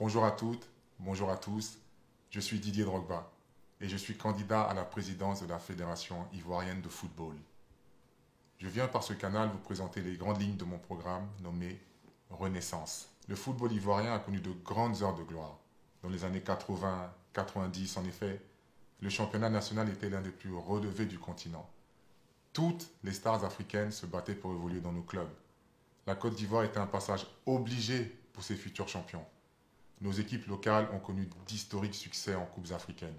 Bonjour à toutes, bonjour à tous. Je suis Didier Drogba et je suis candidat à la présidence de la Fédération ivoirienne de football. Je viens par ce canal vous présenter les grandes lignes de mon programme nommé Renaissance. Le football ivoirien a connu de grandes heures de gloire. Dans les années 80-90, en effet, le championnat national était l'un des plus relevés du continent. Toutes les stars africaines se battaient pour évoluer dans nos clubs. La Côte d'Ivoire était un passage obligé pour ses futurs champions. Nos équipes locales ont connu d'historiques succès en coupes africaines.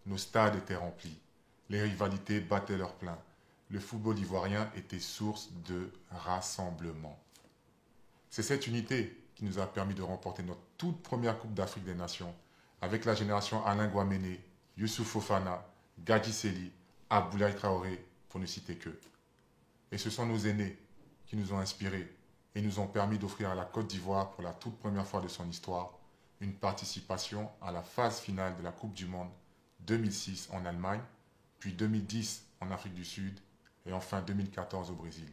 Nos stades étaient remplis. Les rivalités battaient leur plein. Le football ivoirien était source de rassemblement. C'est cette unité qui nous a permis de remporter notre toute première Coupe d'Afrique des Nations avec la génération Alain Guaméné, Youssouf Fofana, Gadji Seli, Aboulaye Traoré, pour ne citer qu'eux. Et ce sont nos aînés qui nous ont inspirés et nous ont permis d'offrir à la Côte d'Ivoire pour la toute première fois de son histoire une participation à la phase finale de la Coupe du Monde 2006 en Allemagne, puis 2010 en Afrique du Sud et enfin 2014 au Brésil.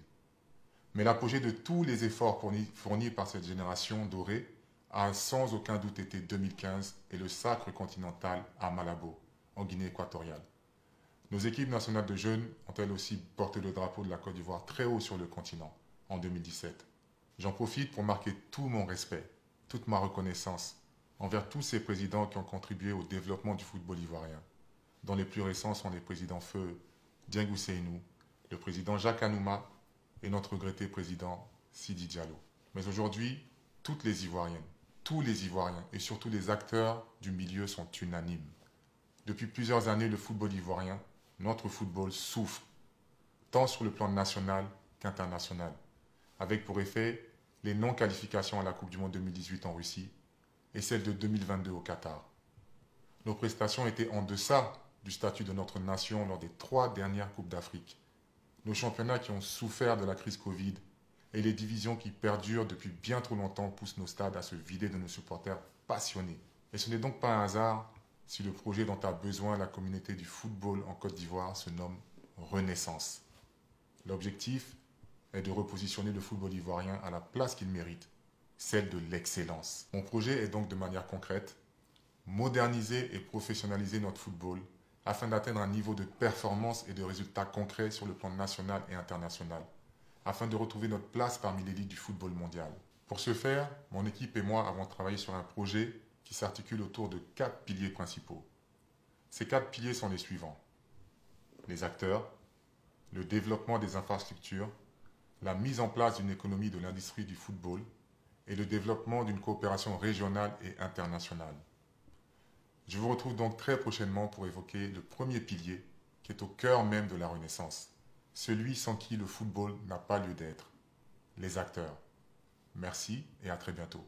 Mais l'apogée de tous les efforts fournis par cette génération dorée a sans aucun doute été 2015 et le sacre continental à Malabo, en Guinée équatoriale. Nos équipes nationales de jeunes ont elles aussi porté le drapeau de la Côte d'Ivoire très haut sur le continent en 2017. J'en profite pour marquer tout mon respect, toute ma reconnaissance envers tous ces présidents qui ont contribué au développement du football ivoirien, dont les plus récents sont les présidents feu Dieng Seynou, le président Jacques Anouma et notre regretté président Sidi Diallo. Mais aujourd'hui, toutes les Ivoiriennes, tous les Ivoiriens et surtout les acteurs du milieu sont unanimes. Depuis plusieurs années, le football ivoirien, notre football, souffre, tant sur le plan national qu'international, avec pour effet les non-qualifications à la Coupe du Monde 2018 en Russie et celle de 2022 au Qatar. Nos prestations étaient en deçà du statut de notre nation lors des 3 dernières Coupes d'Afrique. Nos championnats qui ont souffert de la crise Covid et les divisions qui perdurent depuis bien trop longtemps poussent nos stades à se vider de nos supporters passionnés. Et ce n'est donc pas un hasard si le projet dont a besoin la communauté du football en Côte d'Ivoire se nomme Renaissance. L'objectif est de repositionner le football ivoirien à la place qu'il mérite, celle de l'excellence. Mon projet est donc de manière concrète, moderniser et professionnaliser notre football afin d'atteindre un niveau de performance et de résultats concrets sur le plan national et international, afin de retrouver notre place parmi l'élite du football mondial. Pour ce faire, mon équipe et moi avons travaillé sur un projet qui s'articule autour de 4 piliers principaux. Ces 4 piliers sont les suivants: les acteurs, le développement des infrastructures, la mise en place d'une économie de l'industrie du football et le développement d'une coopération régionale et internationale. Je vous retrouve donc très prochainement pour évoquer le premier pilier qui est au cœur même de la Renaissance, celui sans qui le football n'a pas lieu d'être, les acteurs. Merci et à très bientôt.